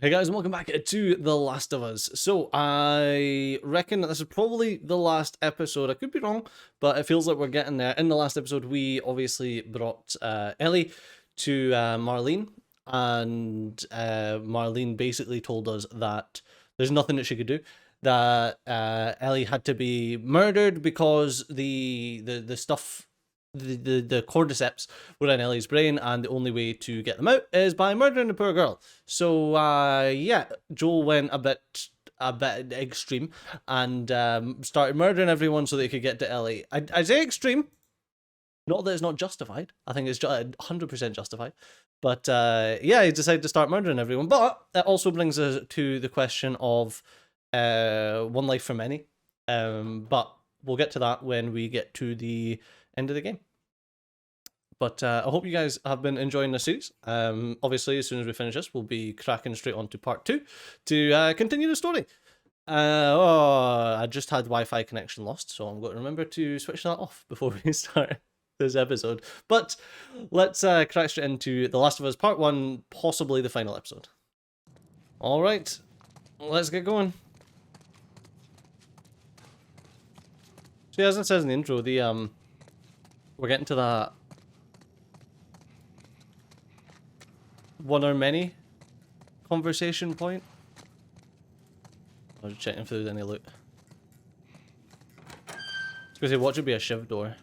Hey guys, and welcome back to The Last of Us. So, I reckon that this is probably the last episode. I could be wrong, but it feels like we're getting there. In the last episode, we obviously brought Ellie to Marlene, and Marlene basically told us that there's nothing that she could do. That Ellie had to be murdered because the stuff... The cordyceps were in Ellie's brain, and the only way to get them out is by murdering the poor girl. So yeah, Joel went a bit extreme and started murdering everyone so they could get to Ellie. I say extreme, not that it's not justified. I think it's 100% justified. But yeah, he decided to start murdering everyone. But that also brings us to the question of one life for many. But we'll get to that when we get to the end of the game. But I hope you guys have been enjoying the series. Obviously, as soon as we finish this, we'll be cracking straight on to part 2 to continue the story. I just had Wi-Fi connection lost, so I'm going to remember to switch that off before we start this episode. But let's crack straight into The Last of Us Part 1, possibly the final episode. Alright, let's get going. So as it says in the intro, we're getting to that one or many conversation point. I was checking if there's any loot. I was gonna say, watch it be a shiv door.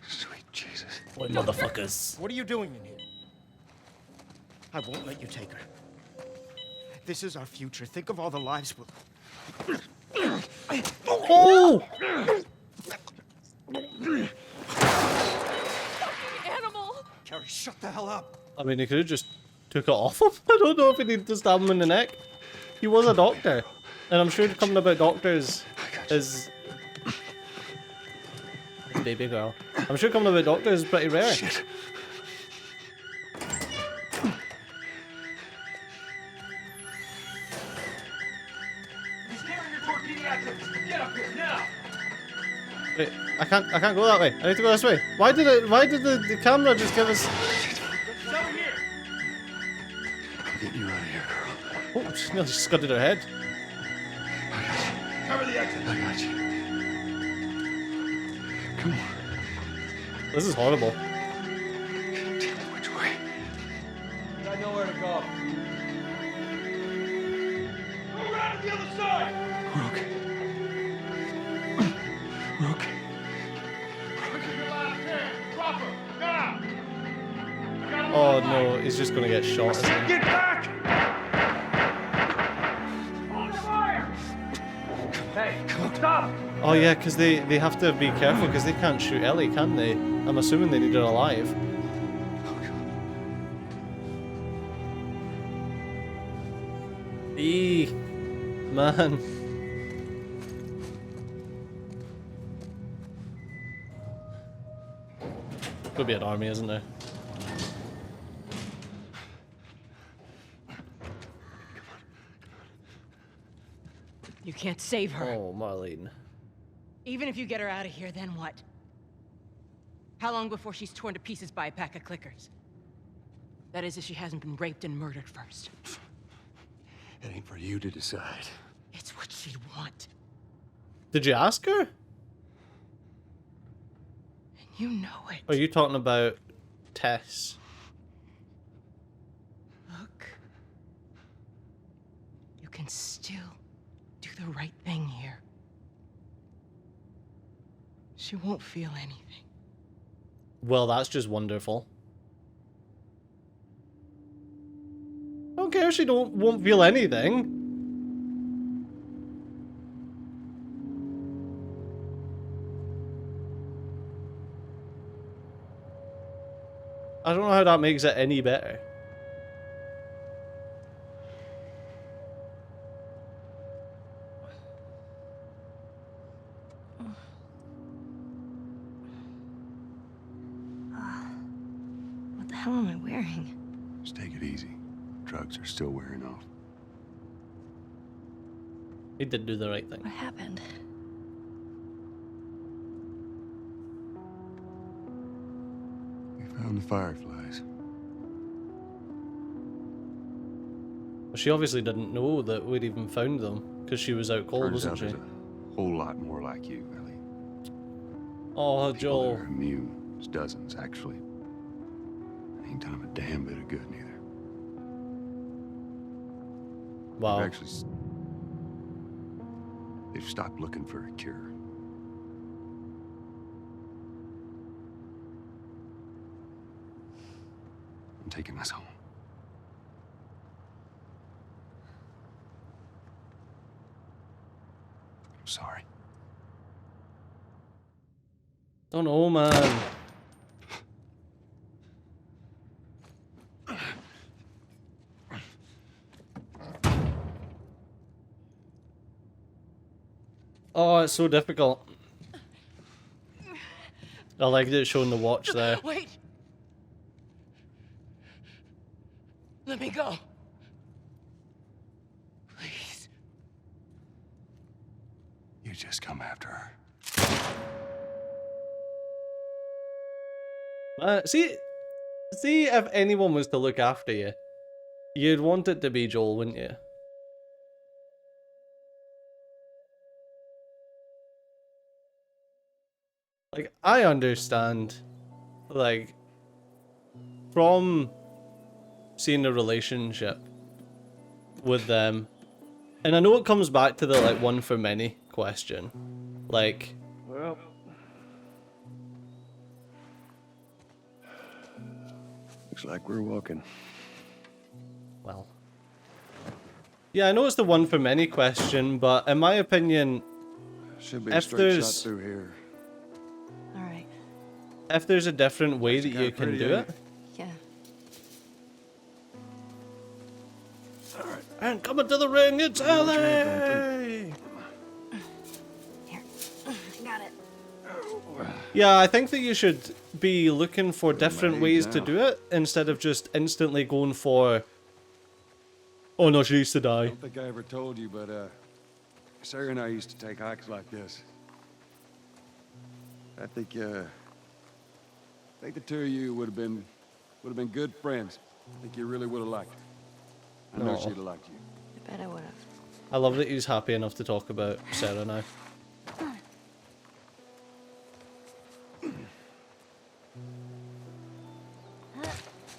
Sweet Jesus. What motherfuckers? What are you doing in here? I won't let you take her. This is our future. Think of all the lives we'll... Oh! Animal! Carrie, shut the hell up. I mean, he could have just took it off him. I don't know if he needed to stab him in the neck. He was a doctor. And I'm sure coming about doctors is... Baby girl. I'm sure coming about doctors is pretty rare. Shit. He's carrying your toward pediatrics. Get up here now. Wait, I can't go that way. I need to go this way. Why did the camera just give us... It's over here. I'm getting you out of here, girl. Oh, she nearly scudded her head. Cover the exit. I got you. Come on. This is horrible. Damn it, which way? I know where to go. Go around to the other side. We're okay. We're okay. This is your last chance. Drop her now. I got a Oh line. no, he's just gonna get shot. Isn't he? Get back. On fire. Hey, stop. Oh yeah, because they have to be careful because they can't shoot Ellie, can they? I'm assuming they need her alive. Eee, man. Could be an army, isn't there? You can't save her. Oh, Marlene. Even if you get her out of here, then what? How long before she's torn to pieces by a pack of clickers? That is, if she hasn't been raped and murdered first. It ain't for you to decide. It's what she'd want. Did you ask her? And you know it. Or are you talking about Tess? Look. You can still do the right thing here. She won't feel anything. Well, that's just wonderful. I don't care if she won't feel anything. I don't know how that makes it any better. What the hell am I wearing? Just take it easy. Drugs are still wearing off. He did do the right thing. What happened? Found the fireflies. She obviously didn't know that we'd even found them, because she was out cold, Turns wasn't out she? there's a whole lot more like you, Ellie. Oh, People that Joel. are immune. There's dozens, actually. Ain't done 'em a damn bit of good, neither. Wow. They've stopped looking for a cure. I'm taking us home. I'm sorry. Don't know, man. Oh, it's so difficult. I like that it's showing the watch there. Wait! Let me go. Please. You just come after her. See if anyone was to look after you, you'd want it to be Joel, wouldn't you? Like, I understand, like, from seeing the relationship with them, and I know it comes back to the, like, one for many question. Like, Well, looks like we're walking. well. Yeah, I know it's the one for many question, but in my opinion, Should be If a straight there's- shot through here. All right. if there's a different way that Kinda you can pretty, do ain't it, Yeah. and coming to the ring, it's Ellie! Here. I got it. Yeah, I think that you should be looking for different age ways to now. do it instead of just instantly going for, oh no, she needs to I die. don't think I ever told you, but Sarah and I used to take hikes like this. I think the two of you would have been good friends. I think you really would have liked her. I know Aw. she'd have liked you. I bet I would have. I love that he's happy enough to talk about Sarah now.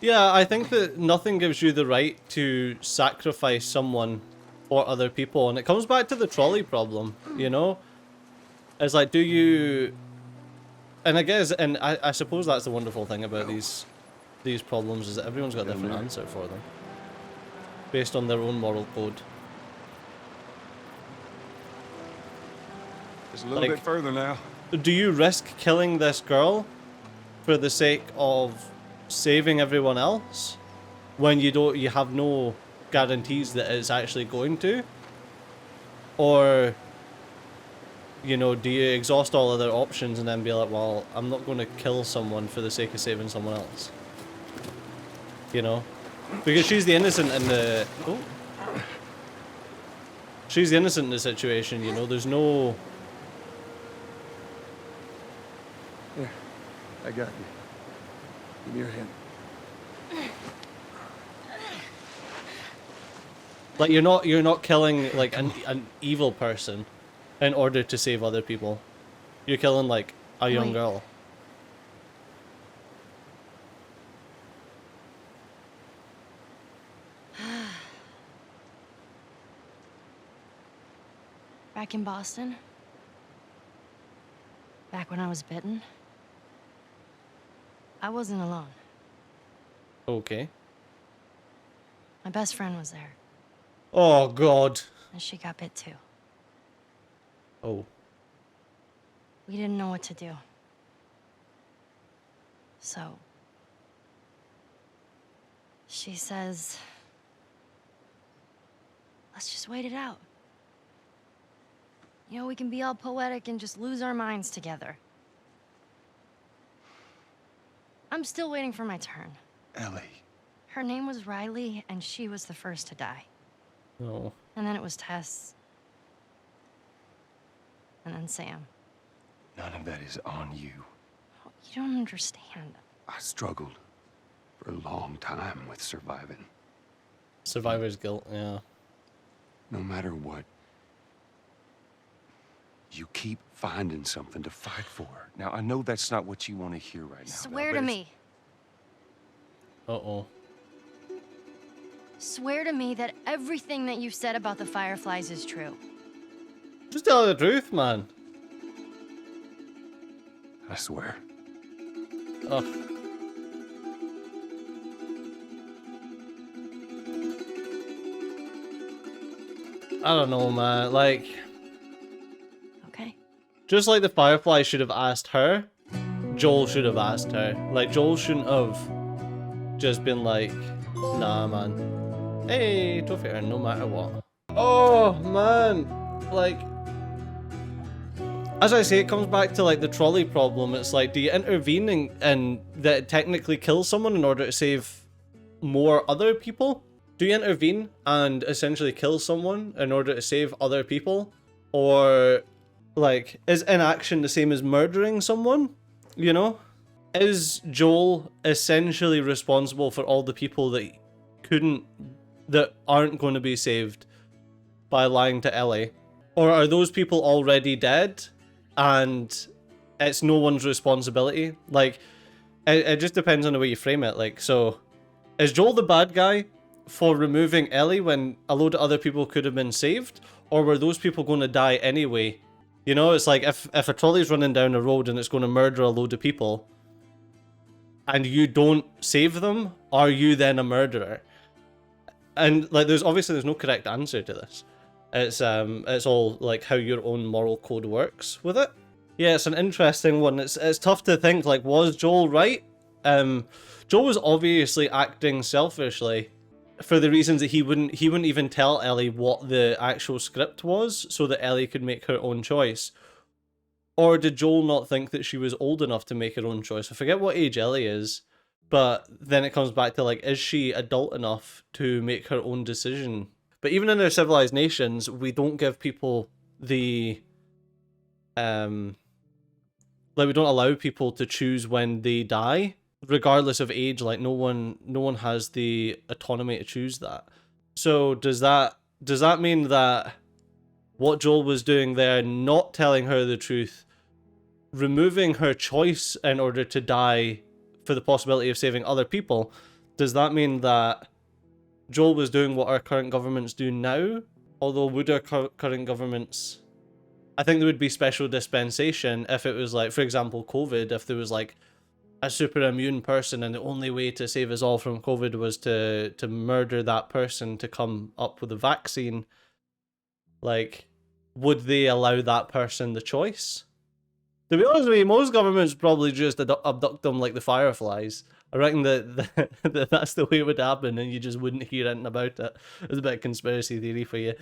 Yeah, I think that nothing gives you the right to sacrifice someone for other people, and it comes back to the trolley problem, you know? It's like, do you... And I guess, and I suppose that's the wonderful thing about these problems, is that everyone's got a different answer for them. Based on their own moral code. Just a little Like- bit further now. Do you risk killing this girl for the sake of saving everyone else when you have no guarantees that it's actually going to? Or, you know, do you exhaust all other options and then be like, well, I'm not going to kill someone for the sake of saving someone else? You know? Because she's the innocent in the... Oh. She's the innocent in the situation, you know? There's no... Here, I got you. Give me your hand. Like, you're not killing, like, an evil person in order to save other people. You're killing, like, a young Wait. girl. Back in Boston. Back when I was bitten. I wasn't alone. Okay. My best friend was there, Oh, God. and she got bit too. Oh. We didn't know what to do. So, she says, let's just wait it out. You know, we can be all poetic and just lose our minds together. I'm still waiting for my turn. Ellie. Her name was Riley, and she was the first to die. No. And then it was Tess. And then Sam. None of that is on you. Oh, you don't understand. I struggled for a long time with surviving. Survivor's guilt, yeah. No matter what, you keep finding something to fight for. Now, I know that's not what you want to hear right now. Swear but to it's- me. Uh-oh. Swear to me that everything that you said about the Fireflies is true. Just tell the truth, man. I swear. Oh. I don't know, man. Like, Okay. just like the Firefly should have asked her, Joel should have asked her. Like, Joel shouldn't have just been like, nah, man. Hey, trophy earned no matter what. Oh, man. Like, as I say, it comes back to, like, the trolley problem. It's like, do you intervene and that it technically kills someone in order to save more other people? Do you intervene and essentially kill someone in order to save other people? Or, like, is inaction the same as murdering someone? You know? Is Joel essentially responsible for all the people that that aren't going to be saved by lying to Ellie? Or are those people already dead and it's no one's responsibility? Like, it just depends on the way you frame it. Like, so, is Joel the bad guy for removing Ellie when a load of other people could have been saved? Or were those people going to die anyway? You know, it's like if a trolley's running down a road and it's going to murder a load of people and you don't save them, are you then a murderer? And like, there's no correct answer to this. It's all like how your own moral code works with it. Yeah, it's an interesting one. It's tough to think, like, was Joel right? Joel was obviously acting selfishly for the reasons that he wouldn't even tell Ellie what the actual script was so that Ellie could make her own choice. Or did Joel not think that she was old enough to make her own choice? I forget what age Ellie is, but then it comes back to, like, is she adult enough to make her own decision? But even in our civilized nations, we don't give people the we don't allow people to choose when they die, regardless of age. Like, no one has the autonomy to choose that. So does that mean that what Joel was doing there, not telling her the truth, removing her choice in order to die for the possibility of saving other people, does that mean that Joel was doing what our current governments do now? Although would our current governments... I think there would be special dispensation if it was like, for example, COVID, if there was like a super immune person and the only way to save us all from COVID was to murder that person to come up with a vaccine. Like, would they allow that person the choice? To be honest with you, most governments probably just abduct them like the Fireflies. I reckon that that's the way it would happen and you just wouldn't hear anything about it. It's a bit of conspiracy theory for you.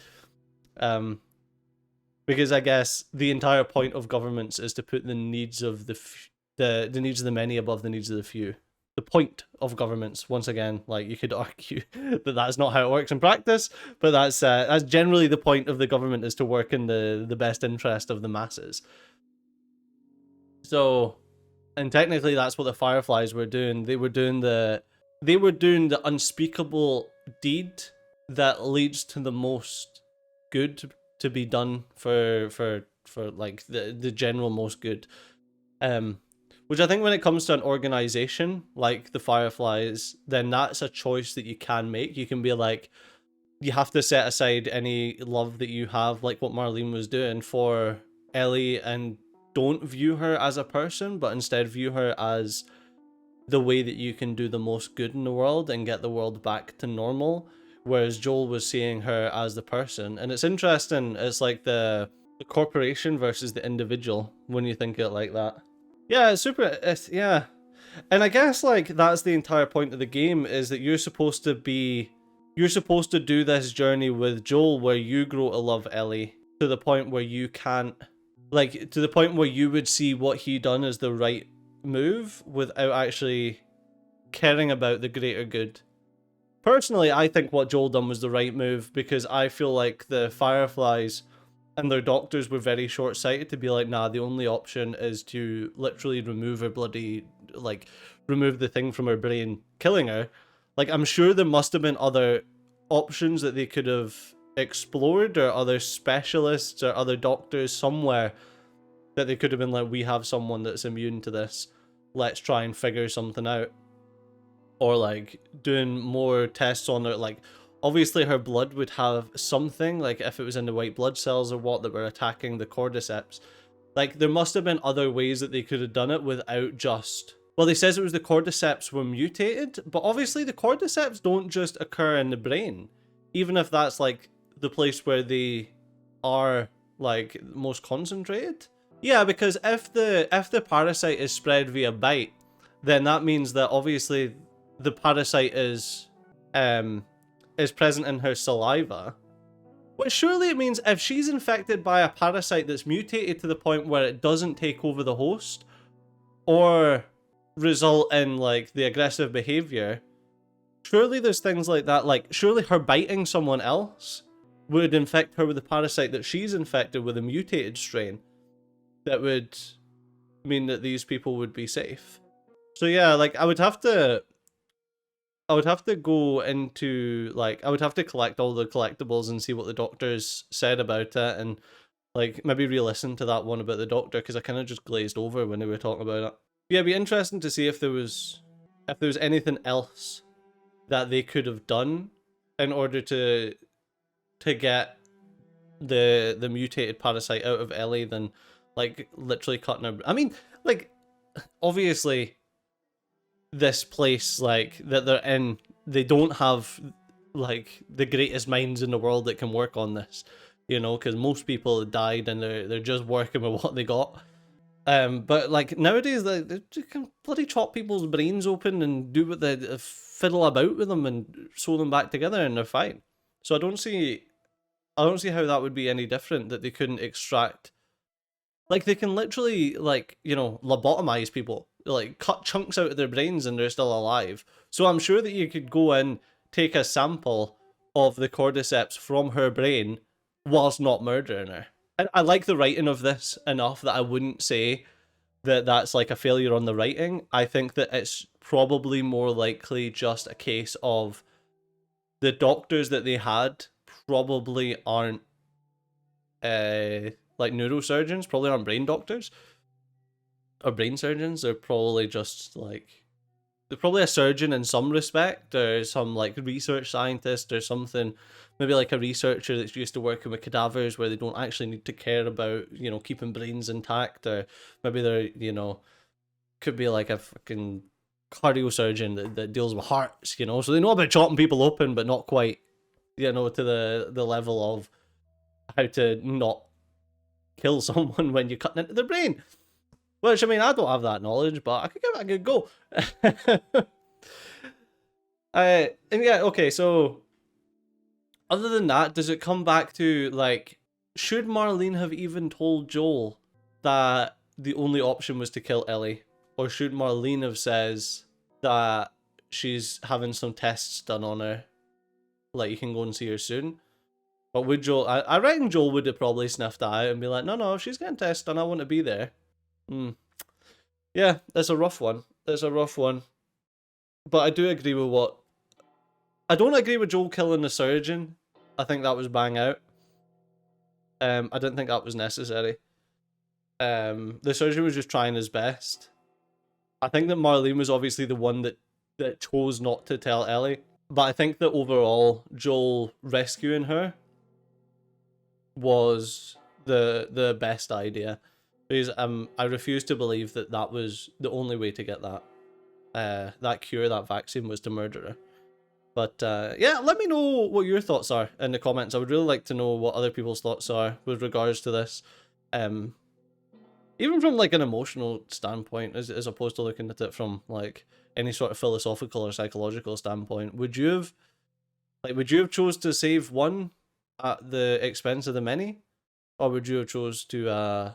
Because I guess the entire point of governments is to put the needs of the needs of the many above the needs of the few. The point of governments, once again, like, you could argue that that's not how it works in practice, but that's generally the point of the government, is to work in the best interest of the masses. So, and technically that's what the Fireflies were doing. They were doing the unspeakable deed that leads to the most good to be done for like the general most good. Which I think when it comes to an organization like the Fireflies, then that's a choice that you can make. You can be like, you have to set aside any love that you have, like what Marlene was doing for Ellie, and don't view her as a person, but instead view her as the way that you can do the most good in the world and get the world back to normal. Whereas Joel was seeing her as the person. And it's interesting, it's like the corporation versus the individual when you think it like that. Yeah, yeah. And I guess, like, that's the entire point of the game, is that you're supposed to do this journey with Joel where you grow to love Ellie to the point where you can't, like, to the point where you would see what he done as the right move without actually caring about the greater good. Personally, I think what Joel done was the right move, because I feel like the Fireflies and their doctors were very short-sighted to be like, nah, the only option is to literally remove her bloody, like, remove the thing from her brain, killing her. Like, I'm sure there must have been other options that they could have explored, or other specialists or other doctors somewhere that they could have been like, we have someone that's immune to this, let's try and figure something out. Or like doing more tests on her, like obviously her blood would have something, like if it was in the white blood cells or what that were attacking the cordyceps. Like there must have been other ways that they could have done it without just, well, they says it was the cordyceps were mutated, but obviously the cordyceps don't just occur in the brain, even if that's like the place where they are like most concentrated. Yeah, because if the parasite is spread via bite, then that means that obviously the parasite is present in her saliva. Which surely it means if she's infected by a parasite that's mutated to the point where it doesn't take over the host or result in like the aggressive behavior, surely there's things like that, like surely her biting someone else would infect her with the parasite that she's infected with, a mutated strain that would mean that these people would be safe. So yeah, like I would have to go into, like, I would have to collect all the collectibles and see what the doctors said about it, and like maybe re-listen to that one about the doctor, because I kind of just glazed over when they were talking about it. Yeah, it'd be interesting to see if there was anything else that they could have done in order to get the mutated parasite out of Ellie than like literally cutting her. I mean, like obviously this place like that they're in, they don't have like the greatest minds in the world that can work on this, you know, because most people have died and they're just working with what they got. But like nowadays they can bloody chop people's brains open and do what they fiddle about with them and sew them back together and they're fine. So I don't see how that would be any different, that they couldn't extract. Like, they can literally, like, you know, lobotomize people. Like, cut chunks out of their brains and they're still alive. So I'm sure that you could go in, take a sample of the cordyceps from her brain whilst not murdering her. And I like the writing of this enough that I wouldn't say that that's, like, a failure on the writing. I think that it's probably more likely just a case of the doctors that they had probably aren't like neurosurgeons, probably aren't brain doctors or brain surgeons. They're probably just like, they're probably a surgeon in some respect, or some like research scientist or something, maybe like a researcher that's used to working with cadavers where they don't actually need to care about, you know, keeping brains intact, or maybe they're, you know, could be like a fucking cardiosurgeon that deals with hearts, you know, so they know about chopping people open but not quite, you know, to the level of how to not kill someone when you're cutting into their brain. Which, I mean, I don't have that knowledge, but I could give it a good go. And yeah, okay, so other than that, does it come back to, like, should Marlene have even told Joel that the only option was to kill Ellie? Or should Marlene have says that she's having some tests done on her, like, you can go and see her soon? But would Joel, I reckon Joel would have probably sniffed that out and be like, no, if she's getting tested done, I want to be there. Yeah, that's a rough one. That's a rough one. But I do agree with what... I don't agree with Joel killing the surgeon. I think that was bang out. I didn't think that was necessary. The surgeon was just trying his best. I think that Marlene was obviously the one that chose not to tell Ellie. But I think that overall, Joel rescuing her was the best idea. Because I refuse to believe that that was the only way to get that cure, that vaccine, was to murder her. But yeah, let me know what your thoughts are in the comments. I would really like to know what other people's thoughts are with regards to this. Even from like an emotional standpoint, as opposed to looking at it from like any sort of philosophical or psychological standpoint. Would you have chose to save one at the expense of the many? Or would you have chose to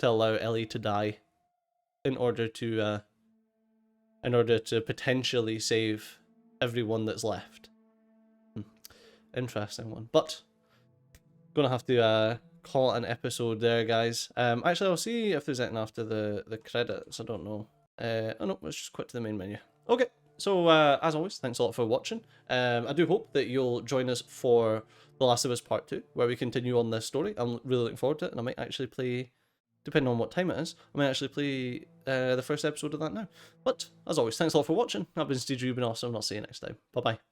allow Ellie to die in order to potentially save everyone that's left? Interesting one. But gonna have to call it an episode there, guys. Actually, I'll see if there's anything after the credits. I don't know. Oh no, let's just quit to the main menu. Okay, so as always, thanks a lot for watching. I do hope that you'll join us for The Last of Us Part 2, where we continue on this story. I'm really looking forward to it, and I might actually play, depending on what time it is, I might actually play the first episode of that now. But, as always, thanks a lot for watching. I've been Steve, you've been awesome, and I'll see you next time. Bye-bye.